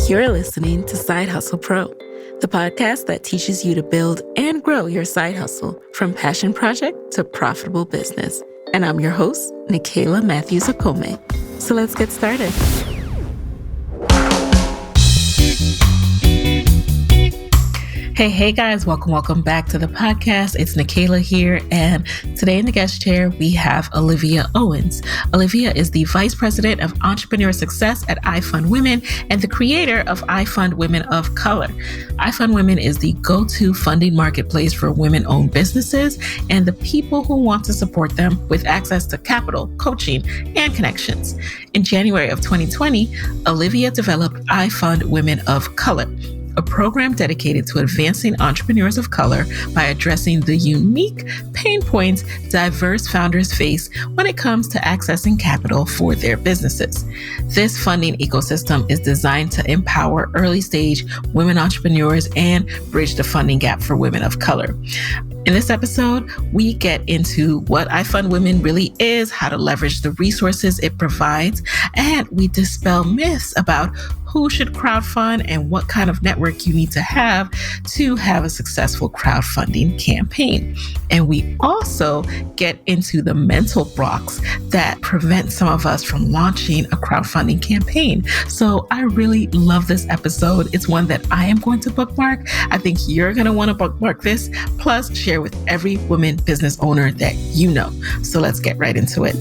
You're listening to Side Hustle Pro, the podcast that teaches you to build and grow your side hustle from passion project to profitable business. And I'm your host, Nicaila Matthews-Okome. So let's get started. Hey guys, welcome back to the podcast. It's Nicaila here, and today in the guest chair, we have Olivia Owens. Olivia is the Vice President of Entrepreneur Success at IFundWomen and the creator of IFundWomen of Color. IFundWomen is the go-to funding marketplace for women-owned businesses and the people who want to support them with access to capital, coaching, and connections. In January of 2020, Olivia developed IFundWomen of Color, a program dedicated to advancing entrepreneurs of color by addressing the unique pain points diverse founders face when it comes to accessing capital for their businesses. This funding ecosystem is designed to empower early-stage women entrepreneurs and bridge the funding gap for women of color. In this episode, we get into what IFundWomen really is, how to leverage the resources it provides, and we dispel myths about who should crowdfund and what kind of network you need to have a successful crowdfunding campaign. And we also get into the mental blocks that prevent some of us from launching a crowdfunding campaign. So I really love this episode. It's one that I am going to bookmark. I think you're going to want to bookmark this, plus share with every woman business owner that you know. So let's get right into it.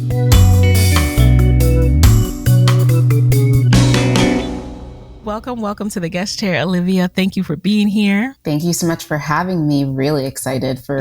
Welcome to the guest chair, Olivia. Thank you for being here. Thank you so much for having me. Really excited for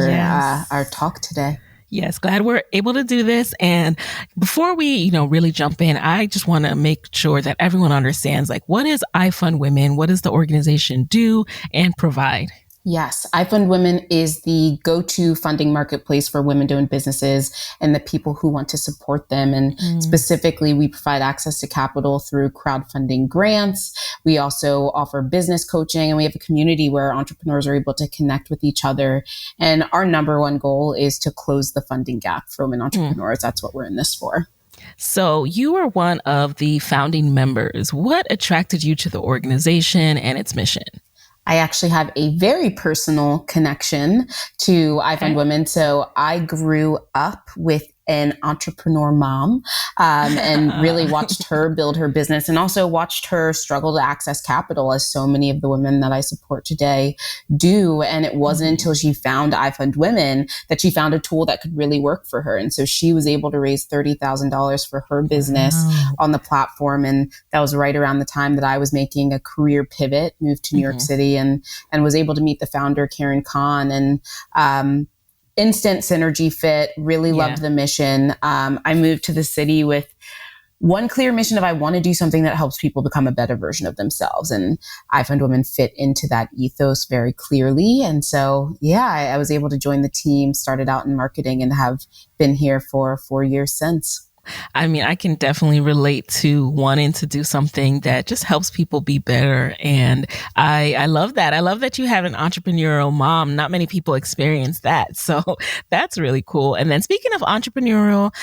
our talk today. Yes, glad we're able to do this. And before we, really jump in, I just want to make sure that everyone understands, what is IFundWomen? What does the organization do and provide? Yes, IFundWomen is the go-to funding marketplace for women-owned businesses and the people who want to support them. And specifically, we provide access to capital through crowdfunding grants. We also offer business coaching, and we have a community where entrepreneurs are able to connect with each other. And our number one goal is to close the funding gap for women entrepreneurs. That's what we're in this for. So you are one of the founding members. What attracted you to the organization and its mission? I actually have a very personal connection to IFundWomen. So I grew up with an entrepreneur mom and really watched her build her business and also watched her struggle to access capital, as so many of the women that I support today do. And it wasn't until she found IFundWomen that she found a tool that could really work for her. And so she was able to raise $30,000 for her business on the platform. And that was right around the time that I was making a career pivot, moved to New York City, and was able to meet the founder, Karen Khan, and instant synergy fit, really loved the mission. I moved to the city with one clear mission of I want to do something that helps people become a better version of themselves. And IFundWomen fit into that ethos very clearly. And so, I was able to join the team, started out in marketing, and have been here for 4 years since. I mean, I can definitely relate to wanting to do something that just helps people be better. And I love that. I love that you have an entrepreneurial mom. Not many people experience that. So that's really cool. And then speaking of entrepreneurial,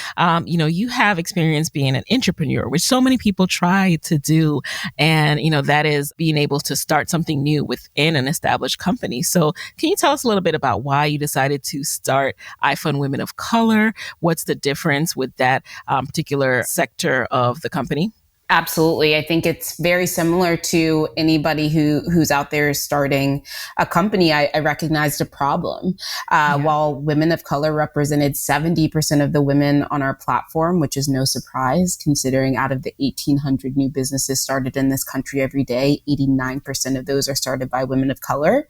you have experience being an entrepreneur, which so many people try to do. And, that is being able to start something new within an established company. So can you tell us a little bit about why you decided to start IFundWomen of Color? What's the difference with that particular sector of the company? Absolutely. I think it's very similar to anybody who's out there starting a company. I recognized a problem. While women of color represented 70% of the women on our platform, which is no surprise considering out of the 1,800 new businesses started in this country every day, 89% of those are started by women of color.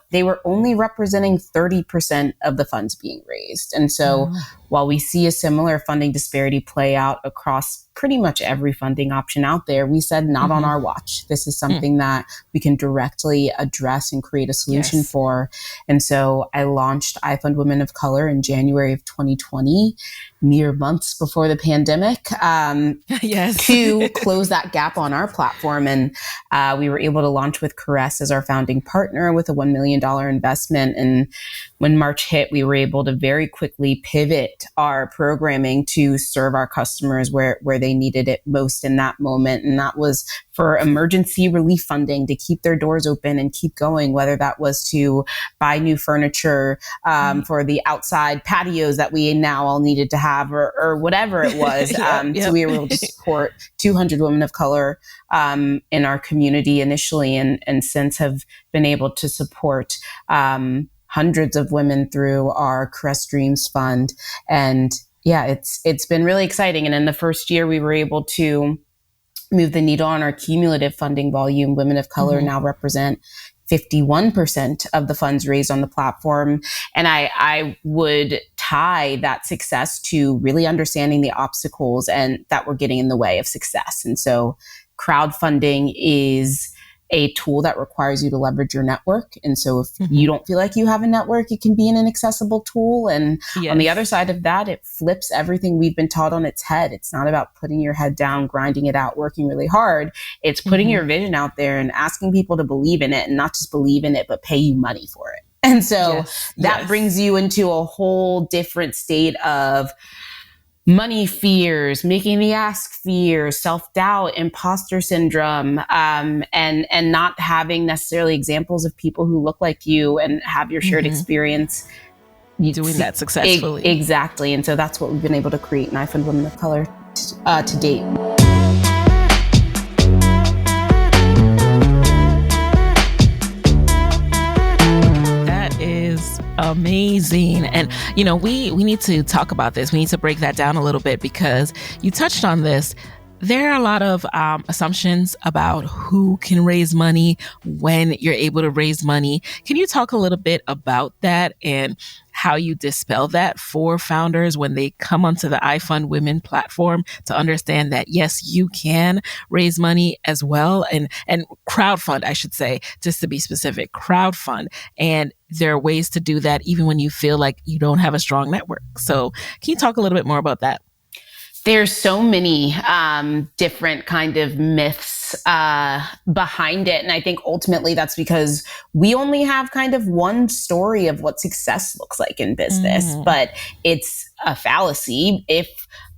They were only representing 30% of the funds being raised. And so while we see a similar funding disparity play out across pretty much every funding option out there, we said not on our watch. This is something that we can directly address and create a solution for. And so I launched IFundWomen of Color in January of 2020, mere months before the pandemic, to close that gap on our platform. And we were able to launch with Caress as our founding partner with a $1 million investment. And when March hit, we were able to very quickly pivot our programming to serve our customers where they they needed it most in that moment. And that was for emergency relief funding to keep their doors open and keep going, whether that was to buy new furniture for the outside patios that we now all needed to have, or whatever it was. So we were able to support 200 women of color in our community initially, and since have been able to support hundreds of women through our Crest Dreams Fund. And yeah, it's been really exciting. And in the first year, we were able to move the needle on our cumulative funding volume. Women of color now represent 51% of the funds raised on the platform. And I would tie that success to really understanding the obstacles and that were getting in the way of success. And so crowdfunding is a tool that requires you to leverage your network. And so if you don't feel like you have a network, it can be an inaccessible tool. And on the other side of that, it flips everything we've been taught on its head. It's not about putting your head down, grinding it out, working really hard. It's putting your vision out there and asking people to believe in it, and not just believe in it, but pay you money for it. And so that brings you into a whole different state of money fears, making the ask fear, self-doubt, imposter syndrome, and not having necessarily examples of people who look like you and have your shared experience. Doing that successfully. Exactly. And so that's what we've been able to create in IFundWomen of Color to date. Amazing. And, we need to talk about this. We need to break that down a little bit, because you touched on this. There are a lot of assumptions about who can raise money, when you're able to raise money. Can you talk a little bit about that and how you dispel that for founders when they come onto the IFundWomen platform to understand that, yes, you can raise money as well, and crowdfund, I should say, just to be specific, crowdfund. And there are ways to do that even when you feel like you don't have a strong network. So can you talk a little bit more about that? There's so many different kind of myths behind it. And I think ultimately that's because we only have kind of one story of what success looks like in business, but it's a fallacy. If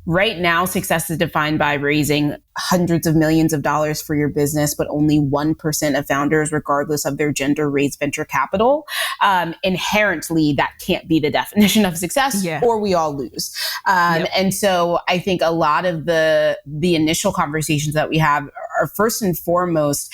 right now success is defined by raising hundreds of millions of dollars for your business, but only 1% of founders, regardless of their gender, raise venture capital, inherently that can't be the definition of success, or we all lose. And so I think a lot of the initial conversations that we have are first and foremost,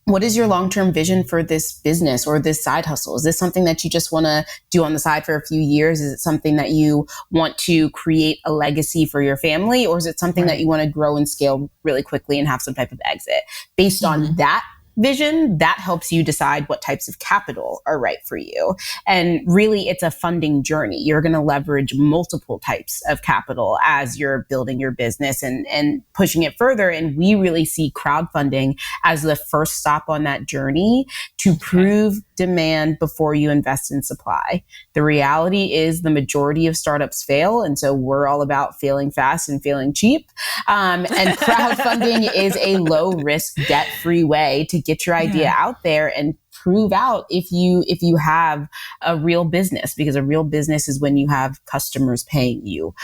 what is your long-term vision for this business or this side hustle? Is this something that you just want to do on the side for a few years? Is it something that you want to create a legacy for your family? Or is it something that you want to grow and scale really quickly and have some type of exit? Based on that vision, that helps you decide what types of capital are right for you. And really, it's a funding journey. You're going to leverage multiple types of capital as you're building your business and pushing it further. And we really see crowdfunding as the first stop on that journey to prove demand before you invest in supply. The reality is the majority of startups fail. And so we're all about failing fast and failing cheap. And crowdfunding is a low risk, debt-free way to get your idea out there and prove out if you have a real business, because a real business is when you have customers paying you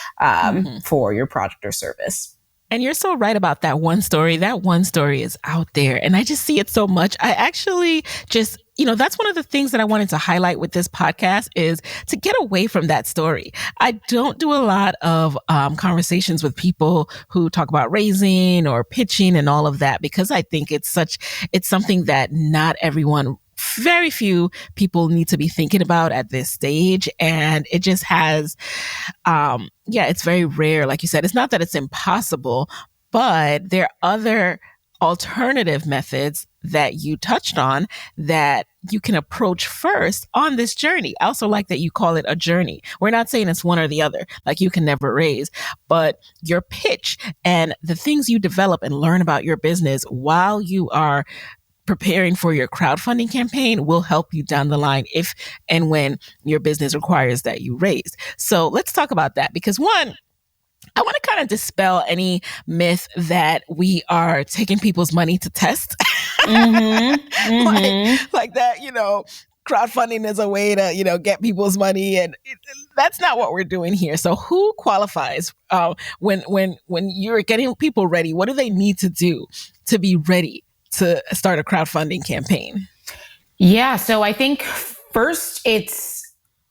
for your product or service. And you're so right about that one story. That one story is out there, and I just see it so much. I actually just, that's one of the things that I wanted to highlight with this podcast, is to get away from that story. I don't do a lot of conversations with people who talk about raising or pitching and all of that, because I think it's something that not everyone, very few people need to be thinking about at this stage. And it just has, it's very rare. Like you said, it's not that it's impossible, but there are other alternative methods that you touched on that you can approach first on this journey. I also like that you call it a journey. We're not saying it's one or the other, like you can never raise, but your pitch and the things you develop and learn about your business while you are preparing for your crowdfunding campaign will help you down the line if and when your business requires that you raise. So let's talk about that, because one, I want to kind of dispel any myth that we are taking people's money to test. Like that, crowdfunding is a way to, get people's money, and that's not what we're doing here. So who qualifies when you're getting people ready? What do they need to do to be ready to start a crowdfunding campaign? Yeah, so I think first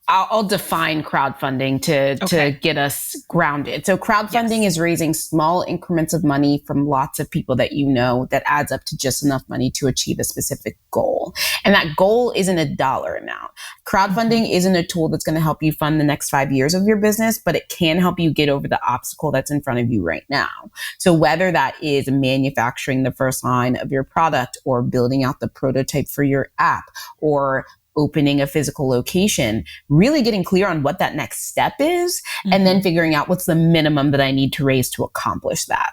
I'll define crowdfunding to get us grounded. So crowdfunding is raising small increments of money from lots of people that you know that adds up to just enough money to achieve a specific goal. And that goal isn't a dollar amount. Crowdfunding isn't a tool that's going to help you fund the next 5 years of your business, but it can help you get over the obstacle that's in front of you right now. So whether that is manufacturing the first line of your product or building out the prototype for your app or opening a physical location, really getting clear on what that next step is, and then figuring out what's the minimum that I need to raise to accomplish that.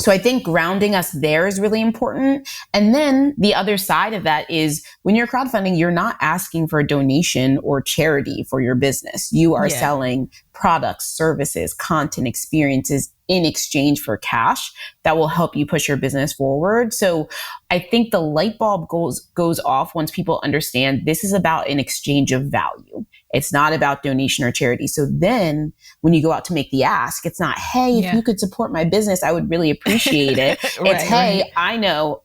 So I think grounding us there is really important. And then the other side of that is when you're crowdfunding, you're not asking for a donation or charity for your business. You are selling products, services, content, experiences in exchange for cash that will help you push your business forward. So I think the light bulb goes off once people understand this is about an exchange of value. It's not about donation or charity. So then when you go out to make the ask, it's not, hey, if you could support my business, I would really appreciate it. It's, hey, I know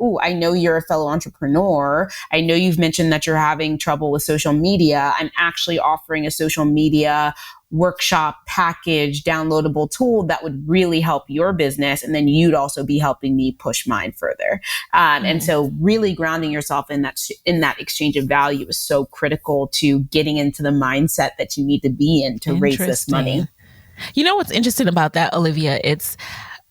you're a fellow entrepreneur. I know you've mentioned that you're having trouble with social media. I'm actually offering a social media workshop package, downloadable tool that would really help your business. And then you'd also be helping me push mine further. And so really grounding yourself in that exchange of value is so critical to getting into the mindset that you need to be in to raise this money. You know what's interesting about that, Olivia?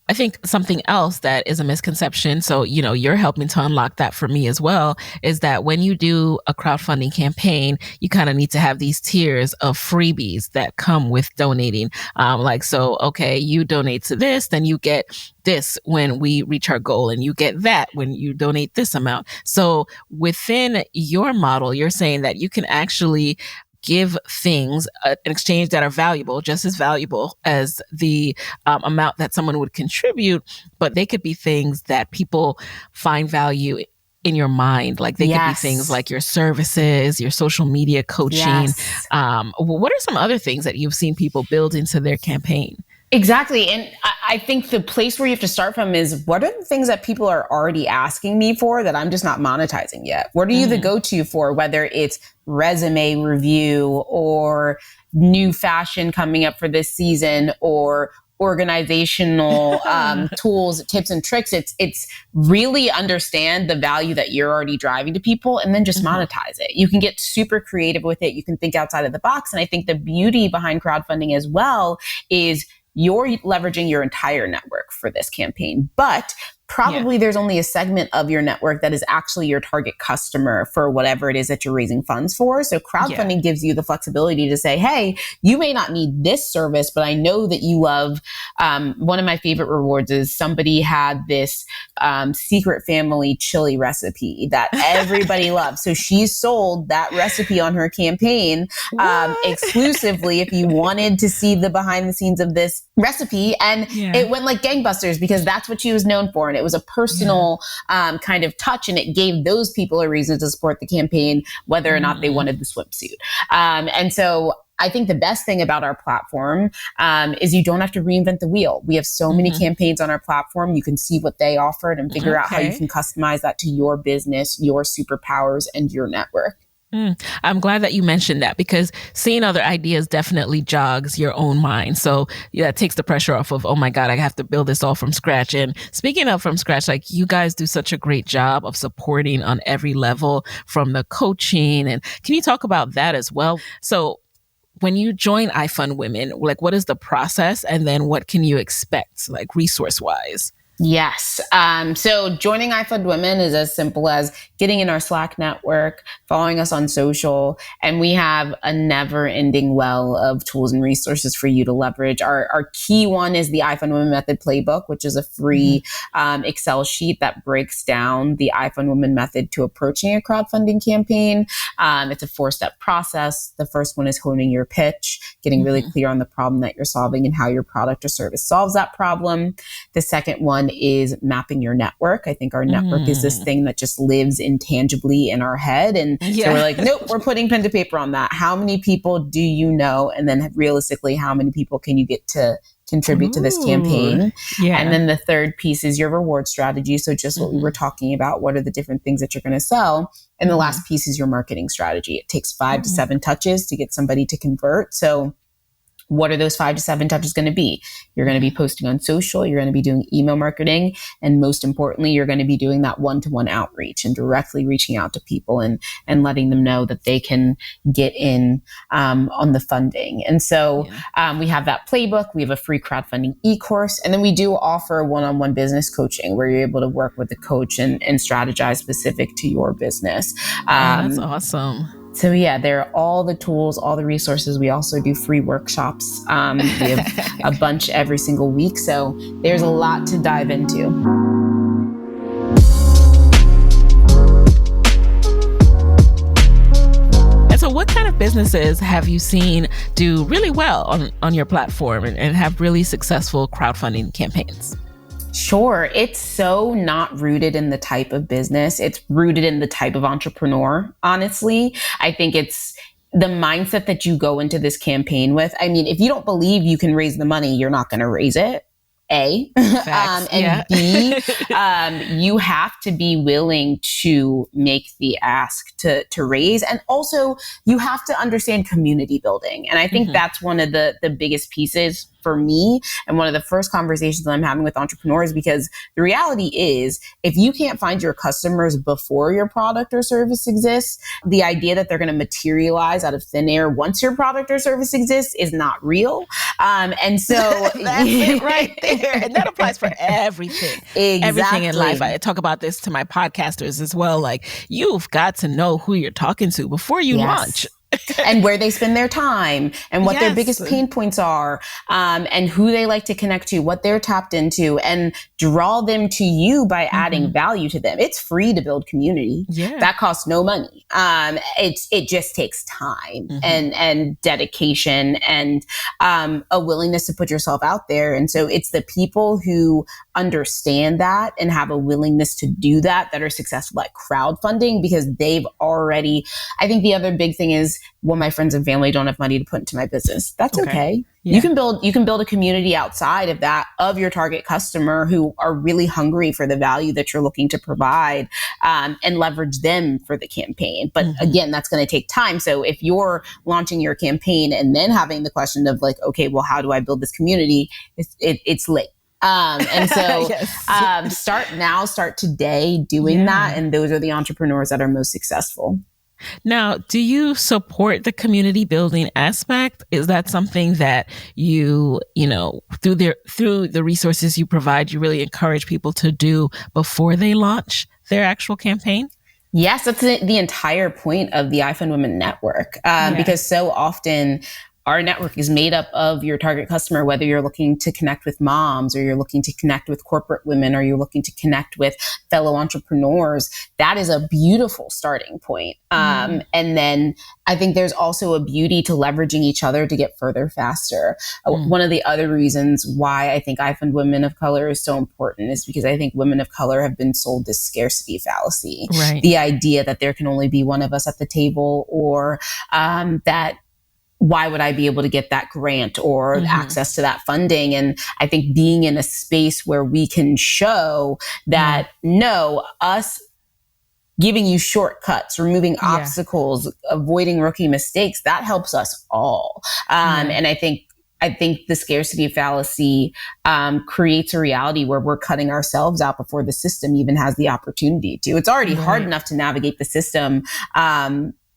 I think something else that is a misconception, so, you're helping to unlock that for me as well, is that when you do a crowdfunding campaign, you kind of need to have these tiers of freebies that come with donating. You donate to this, then you get this when we reach our goal, and you get that when you donate this amount. So within your model, you're saying that you can actually give things in exchange that are valuable, just as valuable as the amount that someone would contribute, but they could be things that people find value in your mind. Like they could be things like your services, your social media coaching. What are some other things that you've seen people build into their campaign? Exactly. And I think the place where you have to start from is, what are the things that people are already asking me for that I'm just not monetizing yet? What are you the go-to for, whether it's resume review or new fashion coming up for this season or organizational tools, tips and tricks? It's really understand the value that you're already driving to people and then just monetize it. You can get super creative with it. You can think outside of the box. And I think the beauty behind crowdfunding as well is you're leveraging your entire network for this campaign, but probably there's only a segment of your network that is actually your target customer for whatever it is that you're raising funds for. So crowdfunding gives you the flexibility to say, hey, you may not need this service, but I know that you love, one of my favorite rewards is somebody had this secret family chili recipe that everybody loves. So she sold that recipe on her campaign exclusively if you wanted to see the behind the scenes of this recipe. And it went like gangbusters because that's what she was known for. And it was a personal kind of touch, and it gave those people a reason to support the campaign, whether or not they wanted the swimsuit. And so I think the best thing about our platform is you don't have to reinvent the wheel. We have so many campaigns on our platform. You can see what they offered and figure out how you can customize that to your business, your superpowers, and your network. I'm glad that you mentioned that, because seeing other ideas definitely jogs your own mind. So it takes the pressure off of, oh my God, I have to build this all from scratch. And speaking of from scratch, like you guys do such a great job of supporting on every level from the coaching. And can you talk about that as well? So when you join IFundWomen, like what is the process, and then what can you expect, like resource wise? Yes. So joining IFundWomen is as simple as getting in our Slack network, following us on social, and we have a never-ending well of tools and resources for you to leverage. Our key one is the IFundWomen Method Playbook, which is a free Excel sheet that breaks down the IFundWomen method to approaching a crowdfunding campaign. It's a 4-step process. The first one is honing your pitch, getting really clear on the problem that you're solving and how your product or service solves that problem. The second one one is mapping your network. I think our network is this thing that just lives intangibly in our head. And so we're like, nope, we're putting pen to paper on that. How many people do you know? And then realistically, how many people can you get to contribute to this campaign? And then the third piece is your reward strategy. So just what we were talking about, what are the different things that you're going to sell? And the last piece is your marketing strategy. It takes 5 to 7 touches to get somebody to convert. So what are those 5 to 7 touches going to be? You're going to be posting on social, you're going to be doing email marketing, and most importantly, you're going to be doing that one-to-one outreach and directly reaching out to people and letting them know that they can get in on the funding. And so we have that playbook, we have a free crowdfunding e-course, and then we do offer one-on-one business coaching where you're able to work with a coach and strategize specific to your business. That's awesome. So there are all the tools, all the resources. We also do free workshops. We have a bunch every single week. So there's a lot to dive into. And so what kind of businesses have you seen do really well on your platform and have really successful crowdfunding campaigns? Sure. It's so not rooted in the type of business. It's rooted in the type of entrepreneur, honestly. I think it's the mindset that you go into this campaign with. I mean, if you don't believe you can raise the money, you're not going to raise it. A. And B, you have to be willing to make the ask to raise. And also you have to understand community building. And I think that's one of the biggest pieces for me. And one of the first conversations that I'm having with entrepreneurs, because the reality is if you can't find your customers before your product or service exists, the idea that they're going to materialize out of thin air once your product or service exists is not real. And so that's it right there. And that applies for everything. Exactly. Everything in life. I talk about this to my podcasters as well. Like, you've got to know who you're talking to before you launch. And where they spend their time and what their biggest pain points are, and who they like to connect to, what they're tapped into, and draw them to you by adding value to them. It's free to build community. That costs no money. It just takes time and dedication and a willingness to put yourself out there. And so it's the people who understand that and have a willingness to do that are successful at crowdfunding, because they've already, I think the other big thing is, well, my friends and family don't have money to put into my business. That's okay. You can build a community outside of that, of your target customer who are really hungry for the value that you're looking to provide, and leverage them for the campaign. But again, that's going to take time. So if you're launching your campaign and then having the question of like, okay, well, how do I build this community? It's late. And so start now, start today doing that. And those are the entrepreneurs that are most successful. Now, do you support the community building aspect? Is that something that you through the resources you provide, you really encourage people to do before they launch their actual campaign? Yes, that's the entire point of the IFundWomen network, because so often our network is made up of your target customer, whether you're looking to connect with moms or you're looking to connect with corporate women or you're looking to connect with fellow entrepreneurs. That is a beautiful starting point. And then I think there's also a beauty to leveraging each other to get further faster. One of the other reasons why I think IFundWomen of Color is so important is because I think women of color have been sold this scarcity fallacy. Right. The idea that there can only be one of us at the table, or that why would I be able to get that grant or access to that funding? And I think being in a space where we can show that us giving you shortcuts, removing obstacles, avoiding rookie mistakes, that helps us all. And I think the scarcity fallacy creates a reality where we're cutting ourselves out before the system even has the opportunity to. It's already hard enough to navigate the system,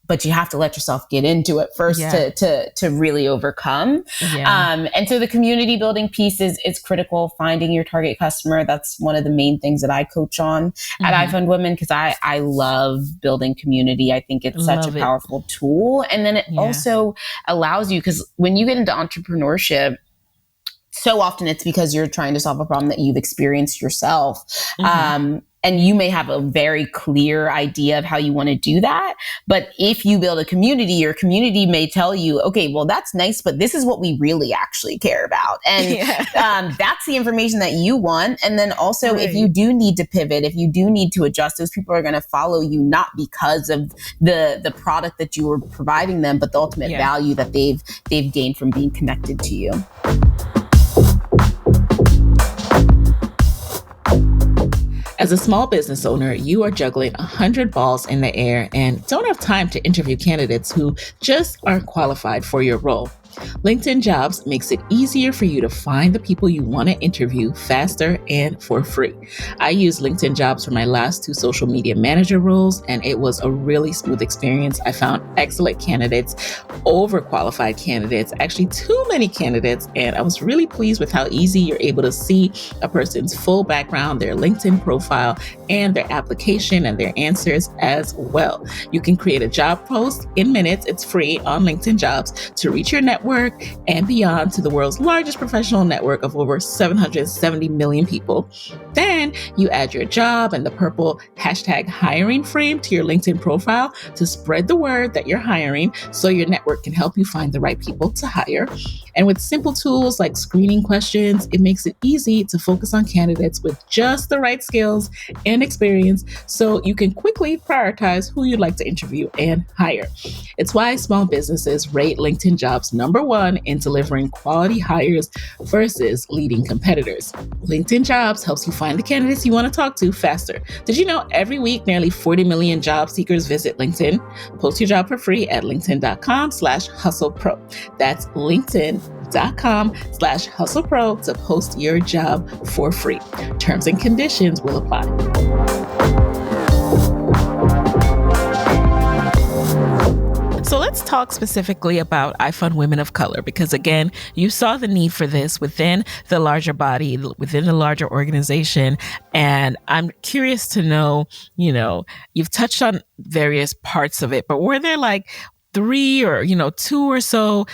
but you have to let yourself get into it first to really overcome. And so the community building piece is critical. Finding your target customer, that's one of the main things that I coach on at IFundWomen, because I love building community. I think it's such a powerful tool. And then it also allows you, because when you get into entrepreneurship, so often it's because you're trying to solve a problem that you've experienced yourself. And you may have a very clear idea of how you want to do that. But if you build a community, your community may tell you, okay, well, that's nice, but this is what we really actually care about. And that's the information that you want. And then also, if you do need to pivot, if you do need to adjust, those people are going to follow you, not because of the product that you were providing them, but the ultimate value that they've gained from being connected to you. As a small business owner, you are juggling 100 balls in the air and don't have time to interview candidates who just aren't qualified for your role. LinkedIn Jobs makes it easier for you to find the people you want to interview faster and for free. I used LinkedIn Jobs for my last 2 social media manager roles, and it was a really smooth experience. I found excellent candidates, overqualified candidates, actually too many candidates, and I was really pleased with how easy you're able to see a person's full background, their LinkedIn profile, and their application and their answers as well. You can create a job post in minutes. It's free on LinkedIn Jobs to reach your network and beyond to the world's largest professional network of over 770 million people. Then you add your job and the purple #hiring frame to your LinkedIn profile to spread the word that you're hiring so your network can help you find the right people to hire. And with simple tools like screening questions, it makes it easy to focus on candidates with just the right skills and experience so you can quickly prioritize who you'd like to interview and hire. It's why small businesses rate LinkedIn Jobs number 1 in delivering quality hires versus leading competitors. LinkedIn Jobs helps you find the candidates you want to talk to faster. Did you know every week nearly 40 million job seekers visit LinkedIn? Post your job for free at linkedin.com/hustlepro. That's linkedin.com/hustlepro to post your job for free. Terms and conditions will apply. So let's talk specifically about IFundWomen of Color, because again, you saw the need for this within the larger body, within the larger organization. And I'm curious to know, you've touched on various parts of it, but were there like 3 or, 2 or so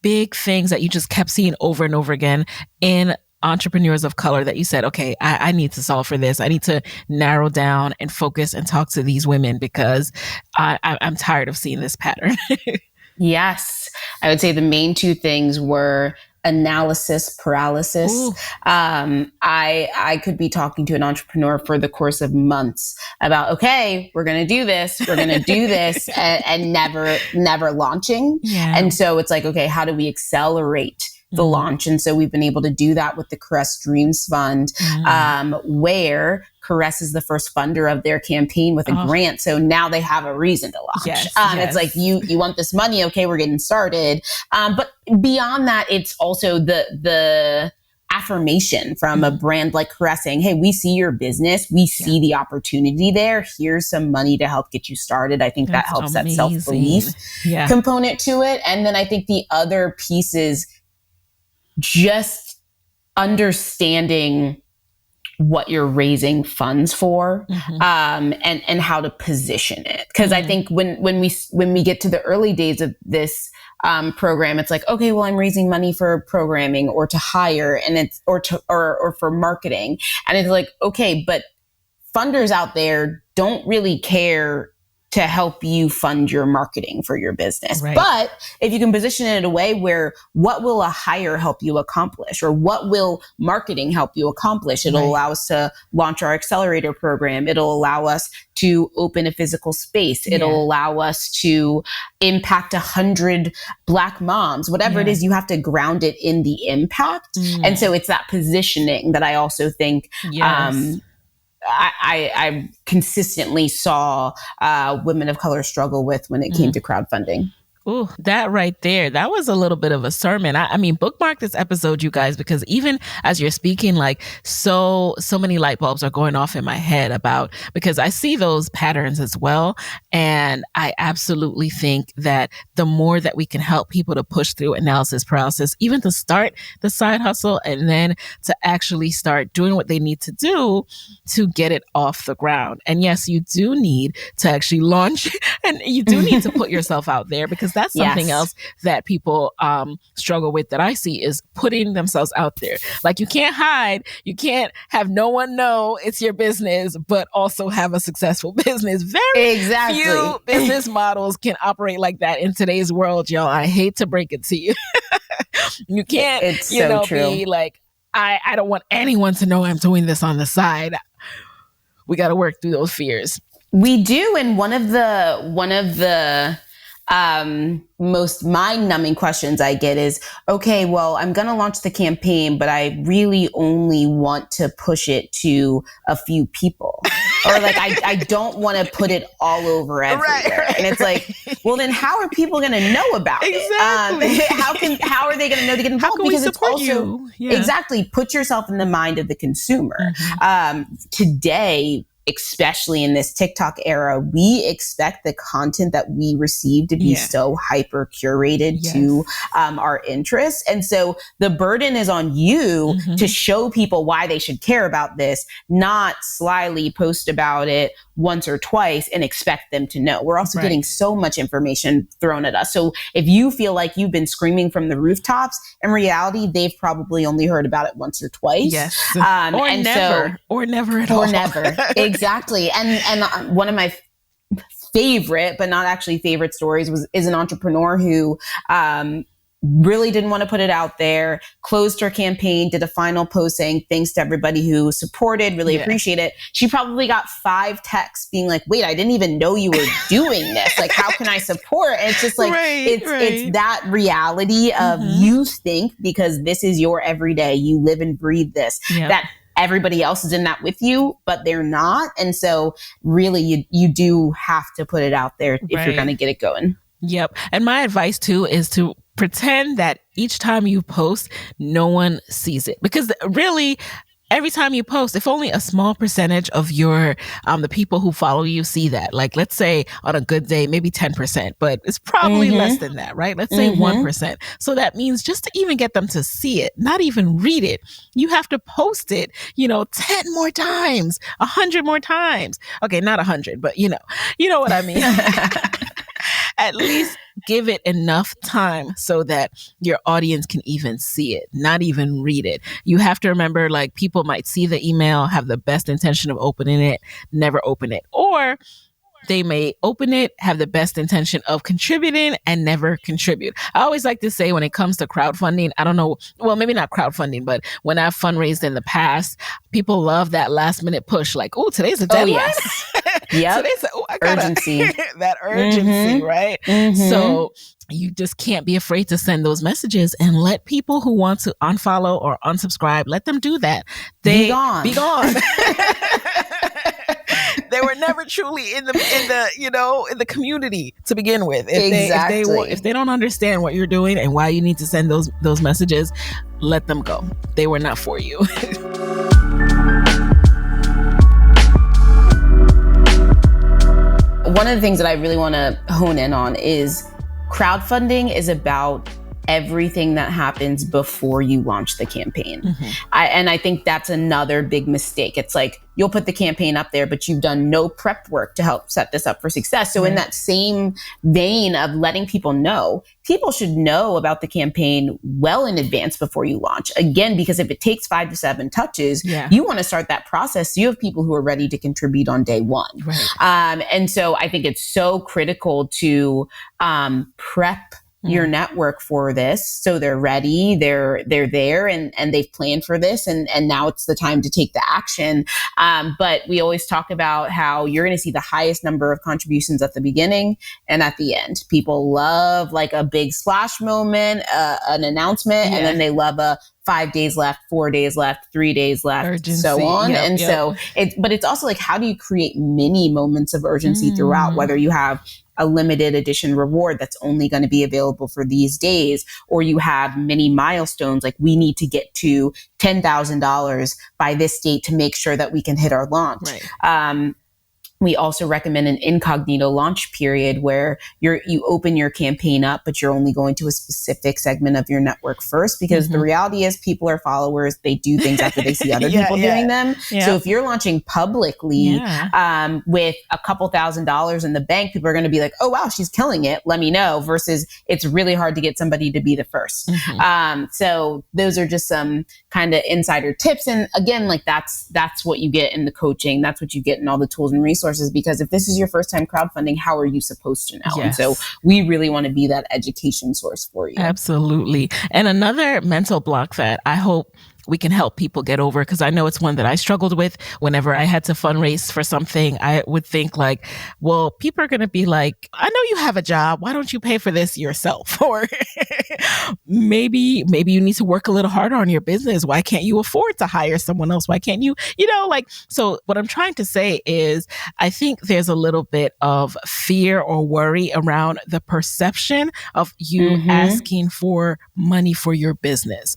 big things that you just kept seeing over and over again in entrepreneurs of color that you said, okay, I need to solve for this. I need to narrow down and focus and talk to these women because I'm tired of seeing this pattern? Yes. I would say the main 2 things were analysis paralysis. I could be talking to an entrepreneur for the course of months about, okay, we're going to do this, and never launching. Yeah. And so it's like, okay, how do we accelerate the launch? And so we've been able to do that with the Caress Dreams Fund, where Caress is the first funder of their campaign with a grant. So now they have a reason to launch. Yes. It's like, you want this money. Okay, we're getting started. But beyond that, it's also the affirmation from a brand like Caress saying, hey, we see your business. We see the opportunity there. Here's some money to help get you started. I think that helps amazing. That self-belief component to it. And then I think the other piece is just understanding what you're raising funds for, and how to position it. Because I think when we get to the early days of this program, it's like, okay, well, I'm raising money for programming or to hire, and it's or for marketing, and it's like, okay, but funders out there don't really care to help you fund your marketing for your business. Right. But if you can position it in a way where what will a hire help you accomplish, or what will marketing help you accomplish? It'll allow us to launch our accelerator program. It'll allow us to open a physical space. It'll allow us to impact 100 Black moms, whatever it is, you have to ground it in the impact. And so it's that positioning that I also think, I consistently saw women of color struggle with when it came to crowdfunding. Ooh, that right there. That was a little bit of a sermon. I mean, bookmark this episode, you guys, because even as you're speaking, like so many light bulbs are going off in my head because I see those patterns as well. And I absolutely think that the more that we can help people to push through analysis paralysis, even to start the side hustle and then to actually start doing what they need to do to get it off the ground. And yes, you do need to actually launch and you do need to put yourself out there, because that's something else that people struggle with that I see is putting themselves out there. Like you can't hide, you can't have no one know it's your business, but also have a successful business. Very few business models can operate like that in today's world, y'all. I hate to break it to you. You can't, be like, I don't want anyone to know I'm doing this on the side. We got to work through those fears. We do. And one of the most mind-numbing questions I get is, okay, well, I'm going to launch the campaign, but I really only want to push it to a few people. Or like, I don't want to put it all over everywhere. Right. And it's like, well, then how are people going to know about it? How are they going to know to get involved? How can we support you? Yeah. Exactly. Put yourself in the mind of the consumer. Today, especially in this TikTok era, we expect the content that we receive to be so hyper curated to our interests. And so the burden is on you to show people why they should care about this, not slyly post about it once or twice and expect them to know. We're also getting so much information thrown at us. So if you feel like you've been screaming from the rooftops, in reality, they've probably only heard about it once or twice. Yes. Or never at all. Or never. Exactly. And one of my favorite, but not actually favorite stories is an entrepreneur who really didn't want to put it out there, closed her campaign, did a final post saying thanks to everybody who supported, really appreciate it. She probably got 5 texts being like, wait, I didn't even know you were doing this. Like, how can I support? And it's just like, it's that reality of you think because this is your everyday, you live and breathe this, that everybody else is in that with you, but they're not. And so really you do have to put it out there if you're going to get it going. Yep. And my advice too is to pretend that each time you post, no one sees it. Because really, every time you post, if only a small percentage of your the people who follow you see that, like let's say on a good day, maybe 10%, but it's probably less than that, right? Let's say 1%. So that means just to even get them to see it, not even read it, you have to post it, 10 more times, 100 more times. Okay, not 100, but you know what I mean. At least give it enough time so that your audience can even see it, not even read it. You have to remember, like, people might see the email, have the best intention of opening it, never open it. Or they may open it, have the best intention of contributing and never contribute. I always like to say when it comes to crowdfunding, I don't know, well, maybe not crowdfunding, but when I've fundraised in the past, people love that last minute push. Like, oh, today's a deadline. Oh, yes. Yep. I gotta, urgency. That urgency, right? So you just can't be afraid to send those messages and let people who want to unfollow or unsubscribe, let them do that. Be gone. Be gone. They were never truly in the community to begin with. If they don't understand what you're doing and why you need to send those messages, let them go. They were not for you. One of the things that I really want to hone in on is crowdfunding is about everything that happens before you launch the campaign. And I think that's another big mistake. It's like you'll put the campaign up there, but you've done no prep work to help set this up for success. So in that same vein of letting people know, people should know about the campaign well in advance before you launch. Again, because if it takes 5 to 7 touches, you want to start that process so you have people who are ready to contribute on day one. And so I think it's so critical to prep your network for this. So they're ready, they're there and they've planned for this. And now it's the time to take the action. But we always talk about how you're going to see the highest number of contributions at the beginning and at the end. People love like a big splash moment, an announcement, and then they love a 5 days left, 4 days left, 3 days left, urgency, so on. So it's also like, how do you create mini moments of urgency throughout, whether you have a limited edition reward that's only going to be available for these days, or you have many milestones, like we need to get to $10,000 by this date to make sure that we can hit our launch. We also recommend an incognito launch period where you open your campaign up, but you're only going to a specific segment of your network first, because the reality is people are followers. They do things after they see other people doing them. Yeah. So if you're launching publicly with a couple $1,000s in the bank, people are going to be like, oh, wow, she's killing it. Let me know. Versus it's really hard to get somebody to be the first. So those are just some kind of insider tips. And again, like that's what you get in the coaching. That's what you get in all the tools and resources. Because if this is your first time crowdfunding, how are you supposed to know? Yes. And so we really want to be that education source for you. Absolutely. And another mental block that I hope we can help people get over, because I know it's one that I struggled with whenever I had to fundraise for something. I would think like, well, people are going to be like, I know you have a job. Why don't you pay for this yourself? Or maybe you need to work a little harder on your business. Why can't you afford to hire someone else? Why can't you, so what I'm trying to say is I think there's a little bit of fear or worry around the perception of you asking for money for your business.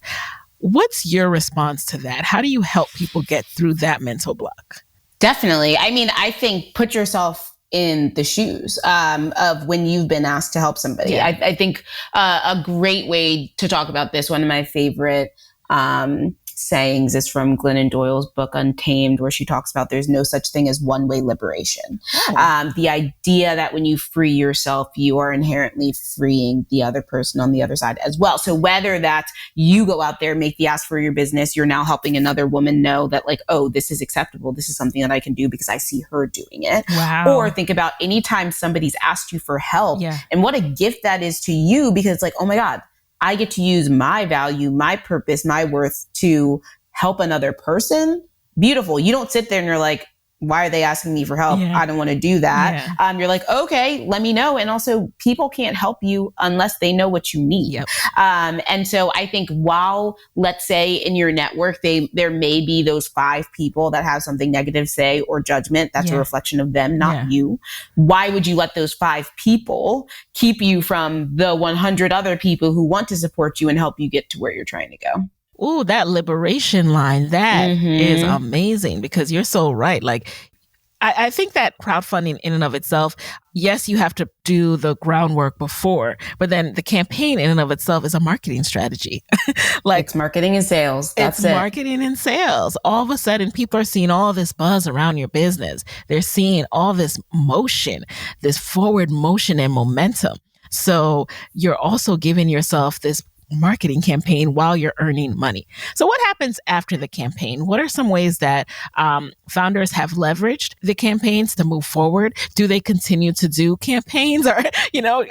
What's your response to that? How do you help people get through that mental block? Definitely. I mean, I think put yourself in the shoes of when you've been asked to help somebody. Yeah. I think a great way to talk about this, one of my favorite sayings is from Glennon Doyle's book, Untamed, where she talks about there's no such thing as one-way liberation. Oh. The idea that when you free yourself, you are inherently freeing the other person on the other side as well. So whether that's you go out there, make the ask for your business, you're now helping another woman know that like, oh, this is acceptable. This is something that I can do because I see her doing it. Wow. Or think about anytime somebody's asked you for help and what a gift that is to you, because it's like, oh my God, I get to use my value, my purpose, my worth to help another person. Beautiful. You don't sit there and you're like, why are they asking me for help? I don't want to do that. You're like, okay, let me know. And also people can't help you unless they know what you need. And so I think while, let's say in your network, there may be those 5 people that have something negative to say or judgment. That's a reflection of them, not you. Why would you let those 5 people keep you from the 100 other people who want to support you and help you get to where you're trying to go? Ooh, that liberation line, that is amazing, because you're so right. Like, I think that crowdfunding in and of itself, yes, you have to do the groundwork before, but then the campaign in and of itself is a marketing strategy. Like it's marketing and sales. That's it. Marketing and sales. All of a sudden, people are seeing all this buzz around your business. They're seeing all this motion, this forward motion and momentum. So you're also giving yourself this marketing campaign while you're earning money. So what happens after the campaign? What are some ways that founders have leveraged the campaigns to move forward? Do they continue to do campaigns, or,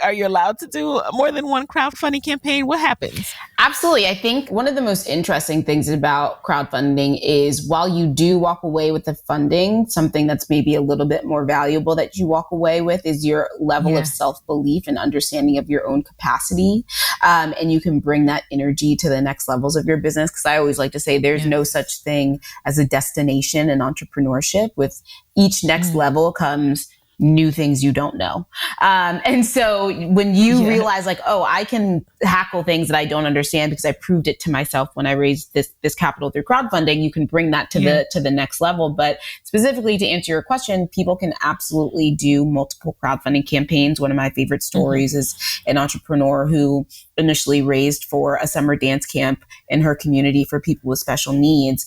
are you allowed to do more than one crowdfunding campaign? What happens? Absolutely. I think one of the most interesting things about crowdfunding is while you do walk away with the funding, something that's maybe a little bit more valuable that you walk away with is your level of self-belief and understanding of your own capacity. And you can bring that energy to the next levels of your business. Because I always like to say there's no such thing as a destination in entrepreneurship. With each next level comes new things you don't know. And so when you realize like, oh, I can hackle things that I don't understand because I proved it to myself when I raised this capital through crowdfunding, you can bring that to the next level. But specifically to answer your question, people can absolutely do multiple crowdfunding campaigns. One of my favorite stories is an entrepreneur who initially raised for a summer dance camp in her community for people with special needs,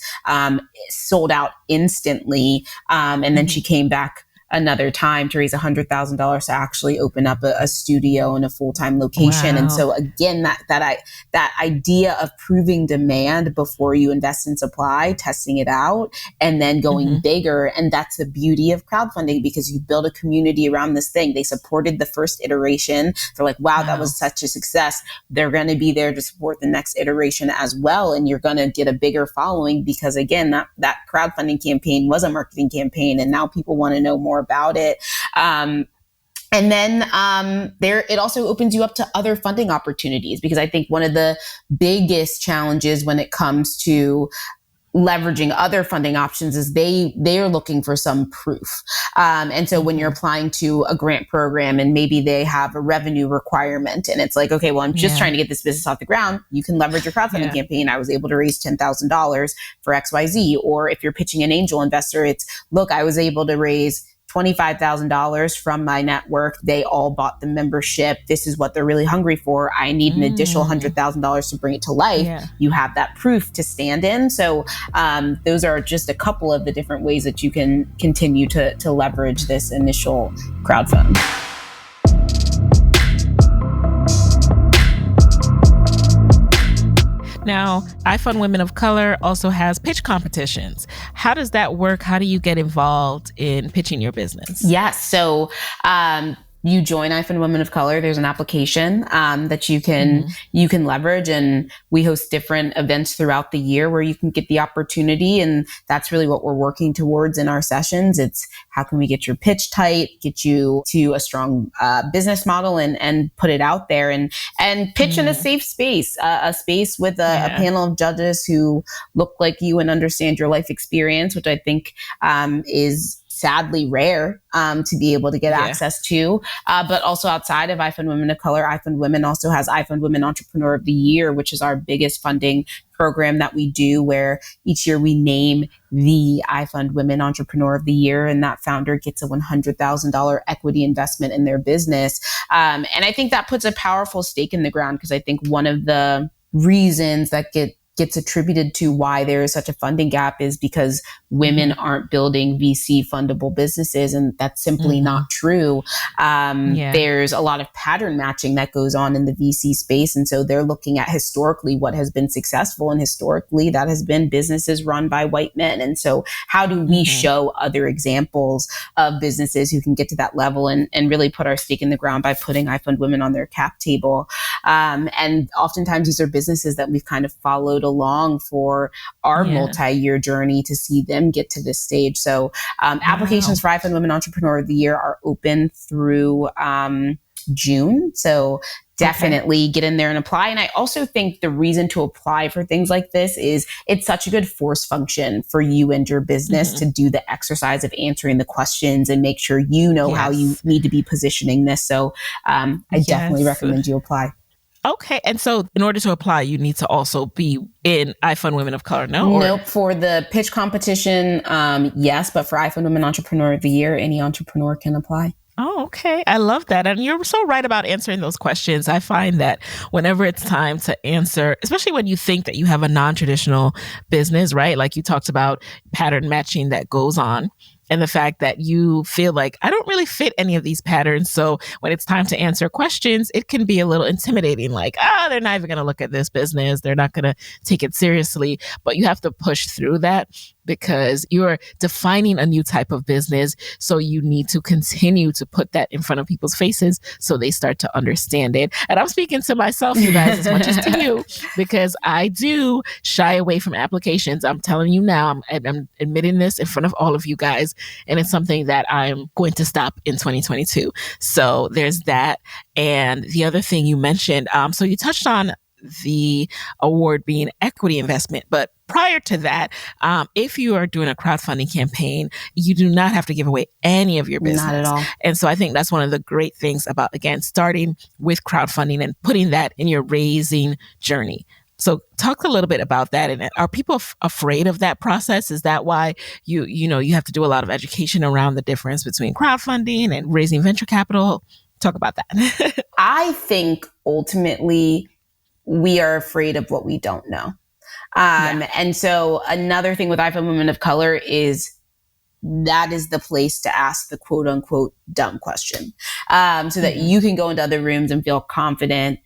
sold out instantly. And then she came back another time to raise $100,000 to actually open up a studio and a full-time location. Wow. And so again, that idea of proving demand before you invest in supply, testing it out, and then going bigger. And that's the beauty of crowdfunding, because you build a community around this thing. They supported the first iteration. They're like, wow, that was such a success. They're going to be there to support the next iteration as well. And you're going to get a bigger following because again, that crowdfunding campaign was a marketing campaign, and now people want to know more about it. And then it also opens you up to other funding opportunities, because I think one of the biggest challenges when it comes to leveraging other funding options is they're looking for some proof. And so when you're applying to a grant program and maybe they have a revenue requirement and it's like, okay, well, I'm just trying to get this business off the ground. You can leverage your crowdfunding campaign. I was able to raise $10,000 for XYZ. Or if you're pitching an angel investor, it's, look, I was able to raise $25,000 from my network. They all bought the membership. This is what they're really hungry for. I need an additional $100,000 to bring it to life. Yeah. You have that proof to stand in. So those are just a couple of the different ways that you can continue to leverage this initial crowdfund. Now, IFundWomen of Color also has pitch competitions. How does that work? How do you get involved in pitching your business? Yes. So you join IFundWomen of Color. There's an application that you can leverage, and we host different events throughout the year where you can get the opportunity. And that's really what we're working towards in our sessions. It's how can we get your pitch tight, get you to a strong business model, and put it out there and pitch in a safe space, a space with a panel of judges who look like you and understand your life experience, which I think is sadly rare to be able to get access to. But also outside of IFundWomen of Color, IFundWomen also has IFundWomen Entrepreneur of the Year, which is our biggest funding program that we do, where each year we name the IFundWomen Entrepreneur of the Year, and that founder gets a $100,000 equity investment in their business. And I think that puts a powerful stake in the ground, because I think one of the reasons that gets attributed to why there is such a funding gap is because women aren't building VC fundable businesses, and that's simply not true. There's a lot of pattern matching that goes on in the VC space, and so they're looking at historically what has been successful, and historically that has been businesses run by white men. And so how do we show other examples of businesses who can get to that level and really put our stake in the ground by putting IFundWomen on their cap table? And oftentimes these are businesses that we've kind of followed along for our multi-year journey to see them get to this stage. So applications for IFundWomen Entrepreneur of the Year are open through June. So definitely get in there and apply. And I also think the reason to apply for things like this is it's such a good force function for you and your business to do the exercise of answering the questions and make sure you know how you need to be positioning this. So I definitely recommend you apply. Okay. And so in order to apply, you need to also be in IFundWomen of Color, no? Nope. For the pitch competition, yes. But for IFundWomen Entrepreneur of the Year, any entrepreneur can apply. Oh, okay. I love that. And you're so right about answering those questions. I find that whenever it's time to answer, especially when you think that you have a non-traditional business, right? Like you talked about pattern matching that goes on. And the fact that you feel like, I don't really fit any of these patterns. So when it's time to answer questions, it can be a little intimidating. Like, they're not even going to look at this business. They're not going to take it seriously. But you have to push through that because you're defining a new type of business. So you need to continue to put that in front of people's faces so they start to understand it. And I'm speaking to myself, you guys, as much as to you, because I do shy away from applications. I'm telling you now, I'm admitting this in front of all of you guys. And it's something that I'm going to stop in 2022. So there's that. And the other thing you mentioned, so you touched on the award being equity investment, but prior to that, if you are doing a crowdfunding campaign, you do not have to give away any of your business. Not at all. And so I think that's one of the great things about, again, starting with crowdfunding and putting that in your raising journey. So talk a little bit about that. And are people afraid of that process? Is that why you have to do a lot of education around the difference between crowdfunding and raising venture capital? Talk about that. I think ultimately we are afraid of what we don't know. And so another thing with IFundWomen of Color is that is the place to ask the quote unquote dumb question, so that you can go into other rooms and feel confident,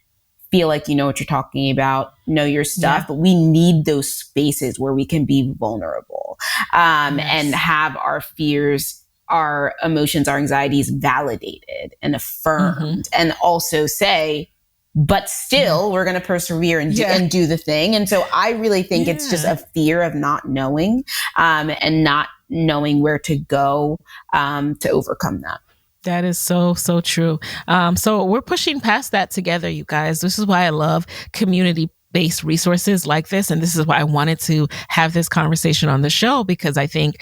feel like you know what you're talking about, know your stuff. But we need those spaces where we can be vulnerable and have our fears, our emotions, our anxieties validated and affirmed, and also say, but still, we're going to persevere and do the thing. And so I really think it's just a fear of not knowing and not knowing where to go to overcome that. That is so, so true. So we're pushing past that together, you guys. This is why I love community-based resources like this. And this is why I wanted to have this conversation on the show, because I think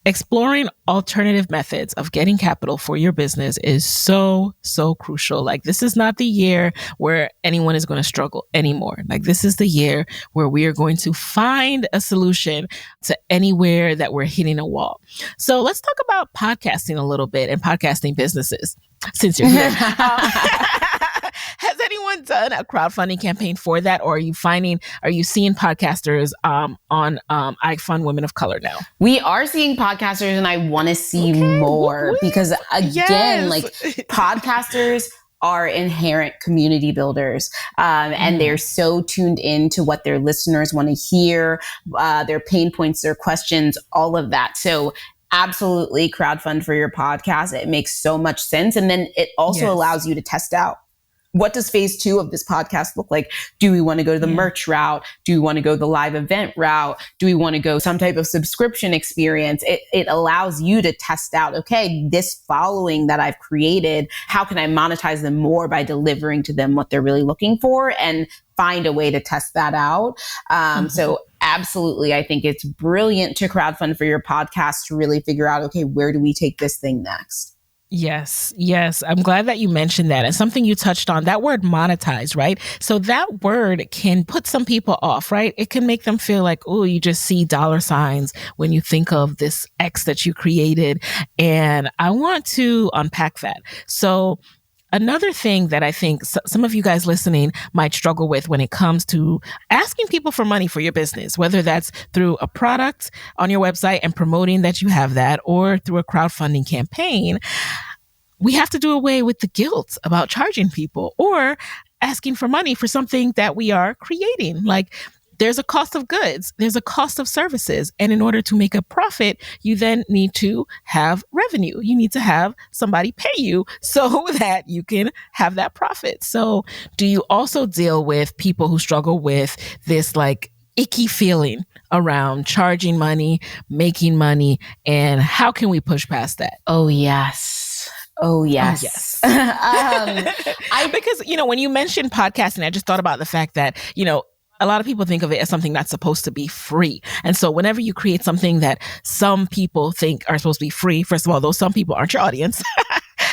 Exploring alternative methods of getting capital for your business is so, so crucial. Like, this is not the year where anyone is going to struggle anymore. Like, this is the year where we are going to find a solution to anywhere that we're hitting a wall. So let's talk about podcasting a little bit and podcasting businesses since you're here. Has anyone done a crowdfunding campaign for that? Or are you seeing podcasters on IFundWomen of Color now? We are seeing podcasters, and I want to see more because, again, like podcasters are inherent community builders, and they're so tuned in to what their listeners want to hear, their pain points, their questions, all of that. So absolutely crowdfund for your podcast. It makes so much sense. And then it also allows you to test out, what does phase 2 of this podcast look like? Do we want to go to the merch route? Do we want to go the live event route? Do we want to go some type of subscription experience? It allows you to test out, okay, this following that I've created, how can I monetize them more by delivering to them what they're really looking for, and find a way to test that out. So absolutely, I think it's brilliant to crowdfund for your podcast to really figure out, okay, where do we take this thing next? Yes. I'm glad that you mentioned that. And something you touched on, that word monetize, right? So that word can put some people off, right? It can make them feel like, oh, you just see dollar signs when you think of this X that you created. And I want to unpack that. So another thing that I think some of you guys listening might struggle with when it comes to asking people for money for your business, whether that's through a product on your website and promoting that you have that, or through a crowdfunding campaign, we have to do away with the guilt about charging people or asking for money for something that we are creating. Like, there's a cost of goods, there's a cost of services. And in order to make a profit, you then need to have revenue. You need to have somebody pay you so that you can have that profit. So do you also deal with people who struggle with this like icky feeling around charging money, making money, and how can we push past that? Oh, yes. Because, when you mentioned podcasting, I just thought about the fact that, a lot of people think of it as something that's supposed to be free. And so whenever you create something that some people think are supposed to be free, first of all, those some people aren't your audience.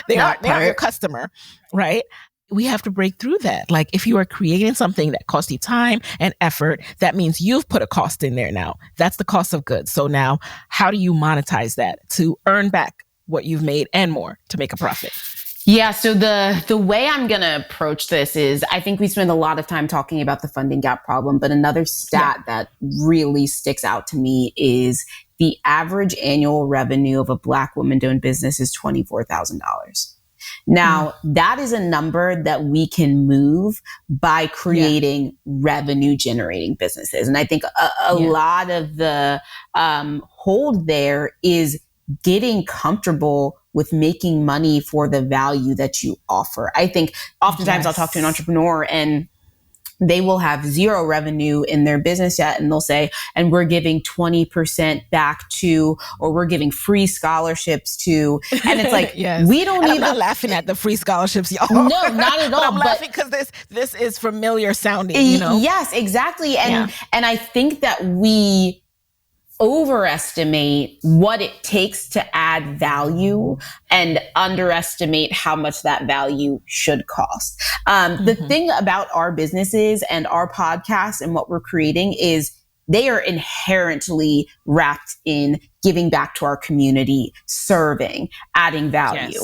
They aren't your customer, right? We have to break through that. Like, if you are creating something that costs you time and effort, that means you've put a cost in there now. That's the cost of goods. So now, how do you monetize that to earn back what you've made and more to make a profit? Yeah. So the way I'm going to approach this is, I think we spend a lot of time talking about the funding gap problem, but another stat that really sticks out to me is the average annual revenue of a Black woman-owned business is $24,000. Now, that is a number that we can move by creating revenue generating businesses. And I think a lot of the hold there is getting comfortable with making money for the value that you offer. I think oftentimes I'll talk to an entrepreneur and they will have zero revenue in their business yet. And they'll say, and we're giving 20% back to, or we're giving free scholarships to, and it's like, we don't even. I'm not laughing at the free scholarships, y'all. No, not at all. I'm laughing because this is familiar sounding, Yes, exactly. And I think that we overestimate what it takes to add value and underestimate how much that value should cost. The thing about our businesses and our podcasts and what we're creating is they are inherently wrapped in giving back to our community, serving, adding value.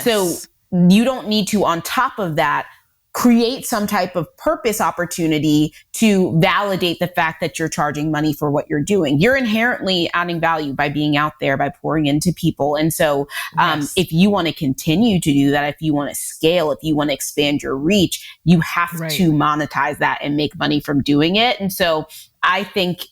So you don't need to, on top of that, create some type of purpose opportunity to validate the fact that you're charging money for what you're doing. You're inherently adding value by being out there, by pouring into people. And so if you want to continue to do that, if you want to scale, if you want to expand your reach, you have to monetize that and make money from doing it. And so I think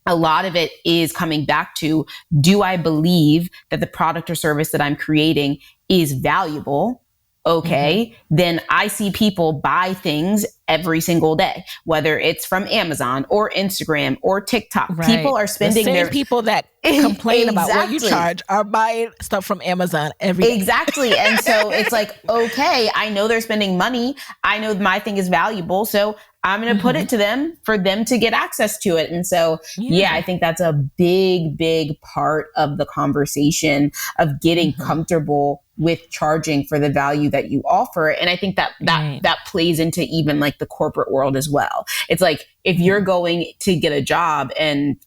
a lot of it is coming back to, do I believe that the product or service that I'm creating is valuable? Okay, then I see people buy things every single day, whether it's from Amazon or Instagram or TikTok. Right. People are spending the same people that complain about what you charge are buying stuff from Amazon every day. Exactly. And so it's like, okay, I know they're spending money. I know my thing is valuable. So I'm going to put it to them for them to get access to it. And so, I think that's a big, big part of the conversation of getting comfortable with charging for the value that you offer. And I think that plays into even like the corporate world as well. It's like, if you're going to get a job and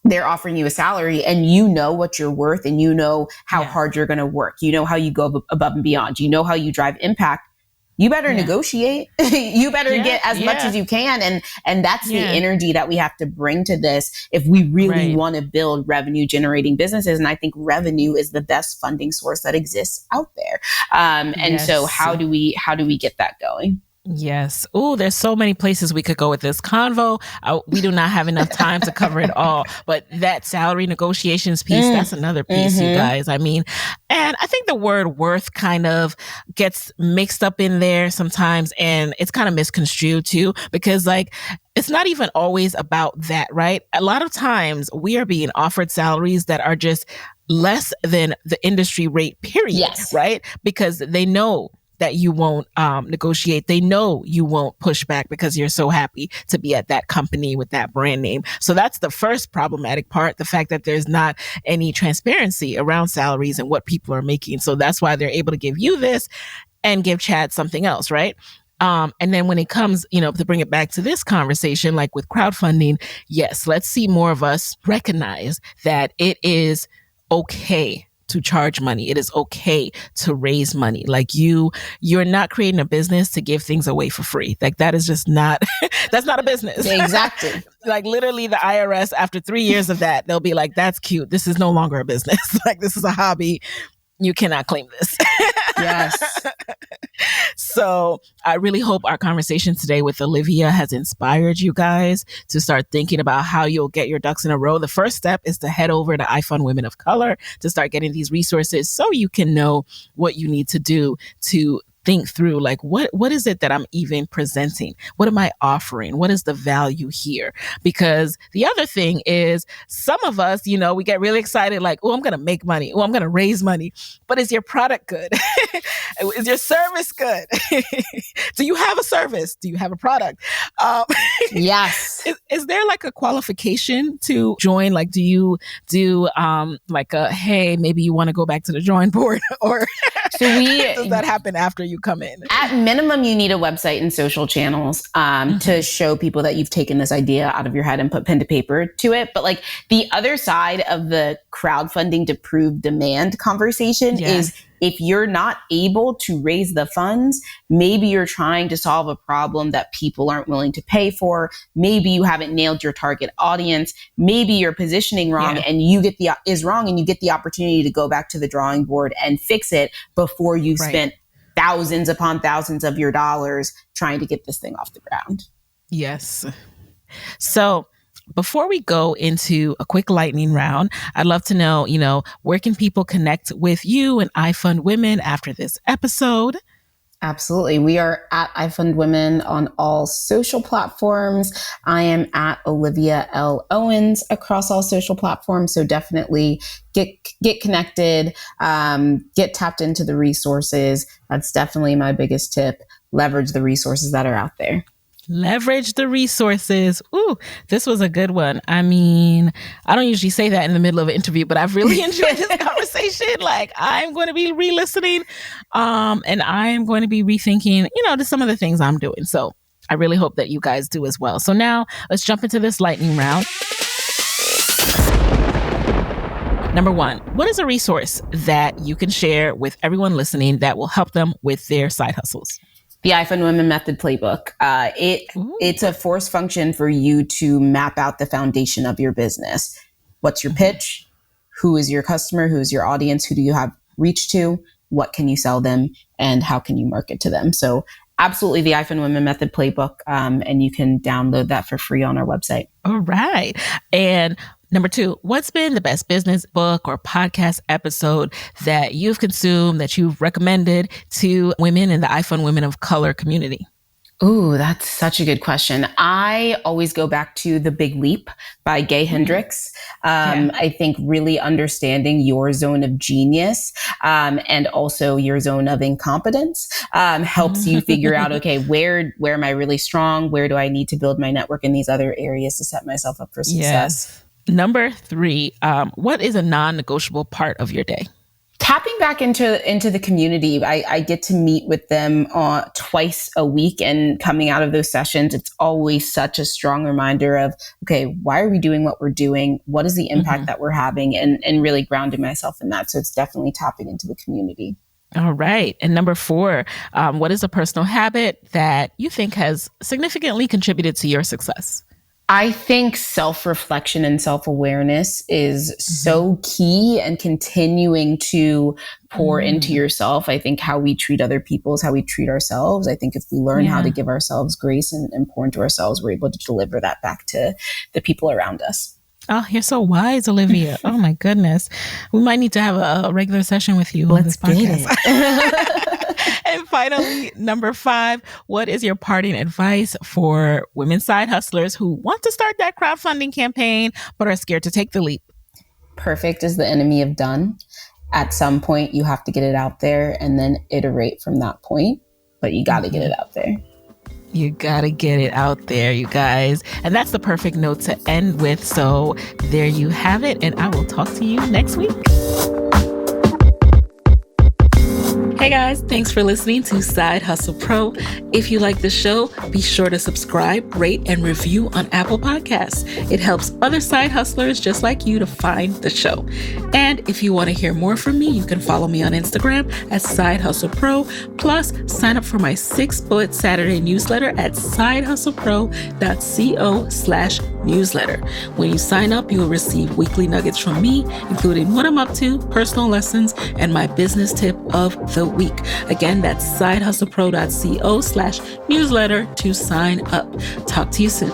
they're offering you a salary and you know what you're worth and you know how hard you're going to work, you know how you go above and beyond, you know how you drive impact, you better negotiate. You better get as much as you can. And that's the energy that we have to bring to this if we really want to build revenue generating businesses. And I think revenue is the best funding source that exists out there. And so how do we get that going? Yes. Oh, there's so many places we could go with this convo. We do not have enough time to cover it all, but that salary negotiations piece, that's another piece, you guys. I mean, and I think the word worth kind of gets mixed up in there sometimes, and it's kind of misconstrued too, because like, it's not even always about that, right? A lot of times we are being offered salaries that are just less than the industry rate, period, right? Because they know that you won't negotiate. They know you won't push back because you're so happy to be at that company with that brand name. So that's the first problematic part, the fact that there's not any transparency around salaries and what people are making. So that's why they're able to give you this and give Chad something else, right? And then when it comes, to bring it back to this conversation, like with crowdfunding, yes, let's see more of us recognize that it is okay to charge money. It is okay to raise money. Like you're not creating a business to give things away for free. Like that is just not, that's not a business. Exactly. Like literally the IRS, after 3 years of that, they'll be like, that's cute. This is no longer a business. Like this is a hobby. You cannot claim this. Yes. So I really hope our conversation today with Olivia has inspired you guys to start thinking about how you'll get your ducks in a row. The first step is to head over to IFundWomen of Color to start getting these resources so you can know what you need to do to think through, like, what is it that I'm even presenting? What am I offering? What is the value here? Because the other thing is some of us, we get really excited, like, oh, I'm going to make money. Oh, I'm going to raise money. But is your product good? Is your service good? Do you have a service? Do you have a product? Yes. Is there like a qualification to join? Like, do you do like a, hey, maybe you want to go back to the drawing board? Or does that happen after you come in? At minimum, you need a website and social channels to show people that you've taken this idea out of your head and put pen to paper to it. But like the other side of the crowdfunding to prove demand conversation is if you're not able to raise the funds, maybe you're trying to solve a problem that people aren't willing to pay for. Maybe you haven't nailed your target audience. Maybe your positioning wrong and you get the opportunity to go back to the drawing board and fix it before you've spent thousands upon thousands of your dollars trying to get this thing off the ground. Yes. So before we go into a quick lightning round, I'd love to know, where can people connect with you and IFundWomen after this episode? Absolutely. We are at IFundWomen on all social platforms. I am at Olivia L. Owens across all social platforms. So definitely get connected, get tapped into the resources. That's definitely my biggest tip. Leverage the resources that are out there. Leverage the resources. Ooh, this was a good one. I mean, I don't usually say that in the middle of an interview, but I've really enjoyed this conversation. Like, I'm going to be re-listening, and I'm going to be rethinking, to some of the things I'm doing. So I really hope that you guys do as well. So now let's jump into this lightning round. Number 1, what is a resource that you can share with everyone listening that will help them with their side hustles? The IFundWomen Method Playbook. It's a force function for you to map out the foundation of your business. What's your pitch? Who is your customer? Who is your audience? Who do you have reach to? What can you sell them? And how can you market to them? So absolutely the IFundWomen Method Playbook. And you can download that for free on our website. All right. And number 2, what's been the best business book or podcast episode that you've consumed, that you've recommended to women in the IFundWomen of Color community? Ooh, that's such a good question. I always go back to The Big Leap by Gay Hendricks. I think really understanding your zone of genius and also your zone of incompetence helps you figure out, okay, where am I really strong? Where do I need to build my network in these other areas to set myself up for success? Yes. Number 3, what is a non-negotiable part of your day? Tapping back into the community, I get to meet with them twice a week, and coming out of those sessions, it's always such a strong reminder of, okay, why are we doing what we're doing? What is the impact that we're having? And really grounding myself in that. So it's definitely tapping into the community. All right. And number 4, what is a personal habit that you think has significantly contributed to your success? I think self-reflection and self-awareness is so key, and continuing to pour into yourself. I think how we treat other people is how we treat ourselves. I think if we learn how to give ourselves grace and pour into ourselves, we're able to deliver that back to the people around us. Oh, you're so wise, Olivia. Oh my goodness. We might need to have a regular session with you on this podcast. And finally, number 5, what is your parting advice for women side hustlers who want to start that crowdfunding campaign but are scared to take the leap? Perfect is the enemy of done. At some point, you have to get it out there and then iterate from that point, but you got to get it out there. You gotta get it out there, you guys. And that's the perfect note to end with. So there you have it. And I will talk to you next week. Hey guys, thanks for listening to Side Hustle Pro. If you like the show, be sure to subscribe, rate, and review on Apple Podcasts. It helps other side hustlers just like you to find the show. And if you want to hear more from me, you can follow me on Instagram at Side Hustle Pro. Plus, sign up for my 6-bullet Saturday newsletter at sidehustlepro.co/newsletter. When you sign up, you will receive weekly nuggets from me, including what I'm up to, personal lessons, and my business tip of the week. Again, that's sidehustlepro.co/newsletter to sign up. Talk to you soon.